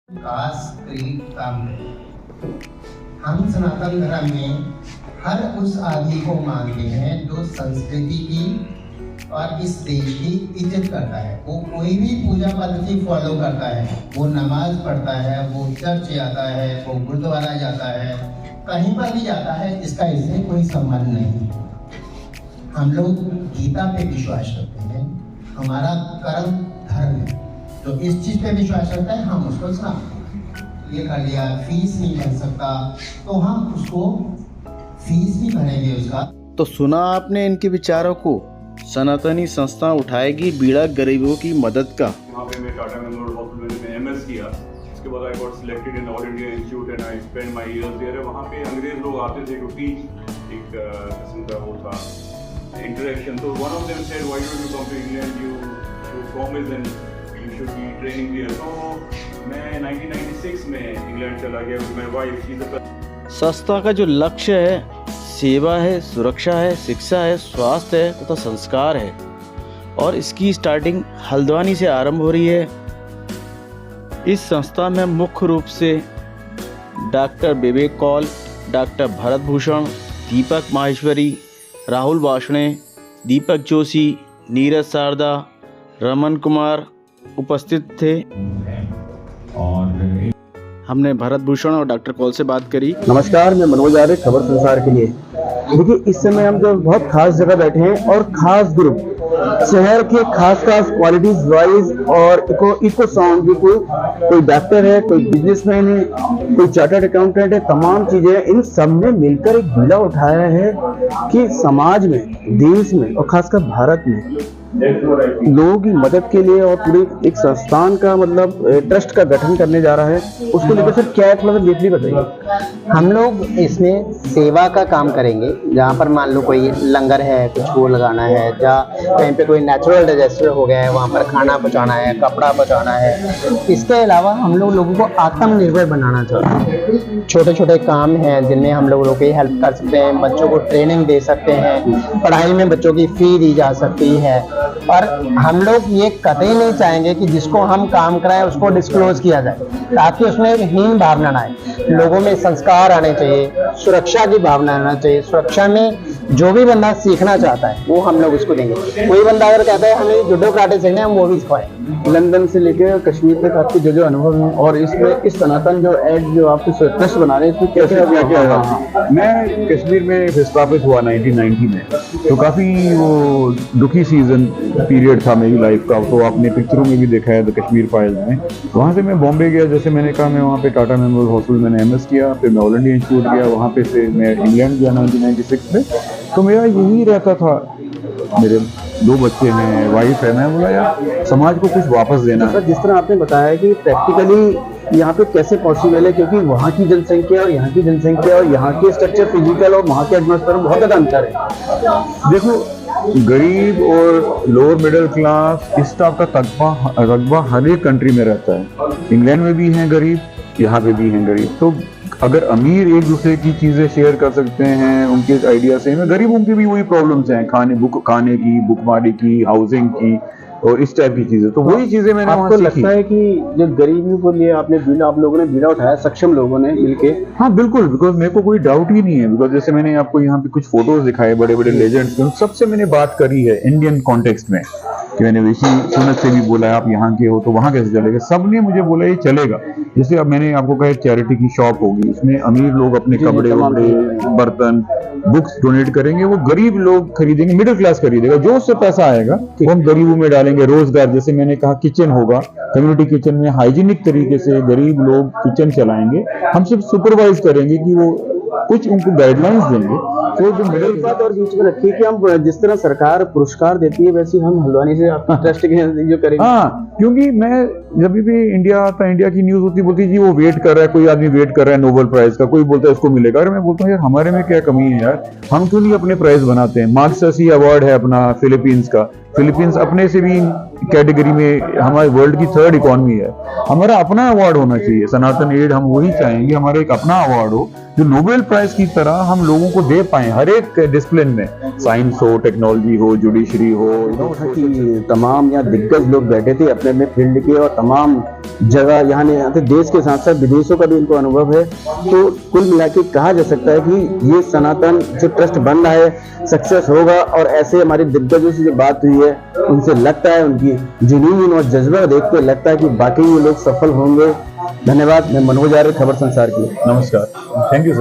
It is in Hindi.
कास्ट क्रीड काम नहीं। हम सनातन धर्म में हर उस आदमी को मानते हैं जो संस्कृति की और इस देश की इज्जत करता है। वो कोई भी पूजा पद्धति फॉलो करता है, वो नमाज पढ़ता है, वो चर्च जाता है, वो गुरुद्वारा जाता है, कहीं पर भी जाता है, इसका इससे कोई संबंध नहीं। हम लोग गीता पे विश्वास करते हैं, हमारा कर्म धर्म है, तो इस चीज पे विश्वास करता है, हम उसको ये कर लिया, फीस नहीं भर सकता तो हम उसको फीस भी भरेंगे उसका। तो सुना आपने इनके विचारों को। सनातनी संस्था उठाएगी बीड़ा गरीबों की मदद का। वहाँ पे मैं टाटा मेमोरियल हॉस्पिटल में एमएस किया, उसके बाद I got selected in All India Institute and I spend my years there. वहाँ पे अंग्रेज लोग आते थे टू टीच, एक किस्म का वो था इंटरेक्शन। तो one of them said why don't you come to England, you promise and you should be training there. तो मैं 1996 में इंग्लैंड चला गया with my wife. She is a संस्था का जो लक्ष्य है सेवा है, सुरक्षा है, शिक्षा है, स्वास्थ्य है तथा संस्कार है, और इसकी स्टार्टिंग हल्द्वानी से आरंभ हो रही है। इस संस्था में मुख्य रूप से डॉक्टर विवेक कौल, डॉक्टर भरत भूषण, दीपक माहेश्वरी, राहुल वाषणे, दीपक जोशी, नीरज शारदा, रमन कुमार उपस्थित थे। हमने भरत भूषण और डॉक्टर कौल से बात करी। नमस्कार, मैं मनोज आर्य, खबर संसार के लिए। देखिए, इस समय हम जो बहुत खास जगह बैठे हैं और खास ग्रुप शहर के खास क्वालिटीज वाइज और इको साउंड भी कोई डॉक्टर है, कोई बिजनेसमैन है, कोई चार्टर्ड अकाउंटेंट है, तमाम चीजें इन सब ने मिलकर एक बीड़ा उठाया है कि समाज में, देश में और खासकर भारत में लोगों की मदद के लिए और पूरे एक संस्थान का मतलब ट्रस्ट का गठन करने जा रहा है। उसको लेकर सर क्या है, थोड़ा ब्रीफली बताइए। हम लोग इसमें सेवा का काम करेंगे। जहाँ पर मान लो कोई लंगर है, कुछ वो लगाना है, जहाँ कहीं पे कोई नेचुरल डिजास्टर हो गया है, वहाँ पर खाना पहुँचाना है, कपड़ा पहुँचाना है। इसके अलावा हम लोगों को आत्मनिर्भर बनाना चाहते हैं। छोटे छोटे काम हैं जिनमें हम लोगों की हेल्प कर सकते हैं, बच्चों को ट्रेनिंग दे सकते हैं, पढ़ाई में बच्चों की फी दी जा सकती है। और हम लोग ये कतई नहीं चाहेंगे कि जिसको हम काम कराएं उसको डिस्क्लोज किया जाए, ताकि उसमें हीन भावना ना आए। लोगों में संस्कार आने चाहिए, सुरक्षा की भावना आना चाहिए। सुरक्षा में जो भी बंदा सीखना चाहता है वो हम लोग उसको देंगे। कोई बंदा अगर कहता है हमें जुडो कराटे सीखना है, हम वो भी सिखाएं। लंदन से लेकर कश्मीर तक आपके जो अनुभव हैं, और इसमें इस सनातन जो एड जो आप ट्रस्ट बना रहे हैं, इसमें कैसे क्या है? मैं कश्मीर में स्थापित हुआ 1990 में, तो काफ़ी वो दुखी सीजन पीरियड था मेरी लाइफ का। तो आपने पिक्चरों में भी देखा है द कश्मीर फाइल्स में। वहाँ से मैं बॉम्बे गया, जैसे मैंने कहा, मैं वहाँ पे टाटा मेमोरियल हॉस्पिटल मैंने एमएस किया, फिर मैं ऑल इंडिया इंस्टीट्यूट गया, वहाँ पे से मैं इंग्लैंड गया 1996 में। तो मेरा यही रहता था, मेरे 2 बच्चे हैं, वाइफ है, मैं बोला यार समाज को कुछ वापस देना है। जिस तरह आपने बताया कि प्रैक्टिकली यहाँ पे कैसे पॉसिबल है, क्योंकि वहाँ की जनसंख्या और यहाँ की जनसंख्या और यहाँ के स्ट्रक्चर फिजिकल और वहाँ के एटमॉस्फेयर में बहुत ज़्यादा अंतर है। देखो, गरीब और लोअर मिडिल क्लास इस टाइप का रकबा हर एक कंट्री में रहता है। इंग्लैंड में भी हैं गरीब, यहाँ पे भी हैं गरीब। तो अगर अमीर एक दूसरे की चीजें शेयर कर सकते हैं उनके आइडिया से, में गरीबों की भी वही प्रॉब्लम्स हैं, खाने की, भुखमरी की, हाउसिंग की और इस टाइप की चीजें। तो वही चीजें मैंने आपको लगता है कि जो गरीबी को लिए आप लोगों ने बीड़ा उठाया, सक्षम लोगों ने मिलके? हाँ बिल्कुल, बिकॉज मेरे को कोई डाउट ही नहीं है। बिकॉज जैसे मैंने आपको यहाँ पे कुछ फोटोज दिखाए बड़े बड़े लेजेंड्स के, उन सबसे मैंने बात करी है इंडियन कॉन्टेक्स्ट में, कि मैंने ऋषि सुनक से भी बोला है आप यहाँ के हो तो वहाँ कैसे चलेगा। सबने मुझे बोला ये चलेगा। जैसे अब मैंने आपको कहा चैरिटी की शॉप होगी, उसमें अमीर लोग अपने कपड़े वपड़े, बर्तन, बुक्स डोनेट करेंगे, वो गरीब लोग खरीदेंगे, मिडिल क्लास खरीदेगा। जो उससे पैसा आएगा वो हम गरीबों में डालेंगे। रोजगार, जैसे मैंने कहा किचन होगा, कम्युनिटी किचन में हाइजीनिक तरीके से गरीब लोग किचन चलाएंगे। हम सिर्फ सुपरवाइज करेंगे कि वो कुछ उनको गाइडलाइंस देंगे। तो जो मिडिल बात और बीच में रखिए कि हम जिस तरह सरकार पुरस्कार देती है वैसे हम हल्द्वानी से आपकी ट्रस्ट के जो करेंगे। हाँ, क्योंकि मैं जब भी इंडिया आता, इंडिया की न्यूज होती, बोलती जी वो वेट कर रहा है, कोई आदमी वेट कर रहा है नोबेल प्राइज का, कोई बोलता है उसको मिलेगा। अरे मैं बोलता हूँ यार हमारे में क्या कमी है यार, हम क्यों नहीं अपने प्राइज बनाते हैं। मार्क्ससी अवार्ड है अपना फिलीपींस का, फिलीपींस अपने से भी कैटेगरी में हमारे वर्ल्ड की 3rd इकोनॉमी है। हमारा अपना अवार्ड होना चाहिए, सनातन एड हम वही चाहेंगे, हमारा एक अपना अवार्ड हो जो नोबेल प्राइज की तरह हम लोगों को दे पाए हर एक डिसिप्लिन में, साइंस हो, टेक्नोलॉजी हो, जुडिशरी हो। कि तमाम यहाँ दिग्गज लोग बैठे थे अपने अपने फील्ड के, और तमाम जगह यहाँ थे, देश के साथ साथ विदेशों का भी इनको अनुभव है। तो कुल मिला के कहा जा सकता है कि ये सनातन जो ट्रस्ट बन रहा है सक्सेस होगा। और ऐसे हमारे दिग्गजों से जो बात हुई है उनसे लगता है, उनकी जुनून और जज्बा देख के लगता है कि वाकई ये लोग सफल होंगे। धन्यवाद। मैं मनोज आर्य, खबर संसार के लिए। नमस्कार, थैंक यू सर।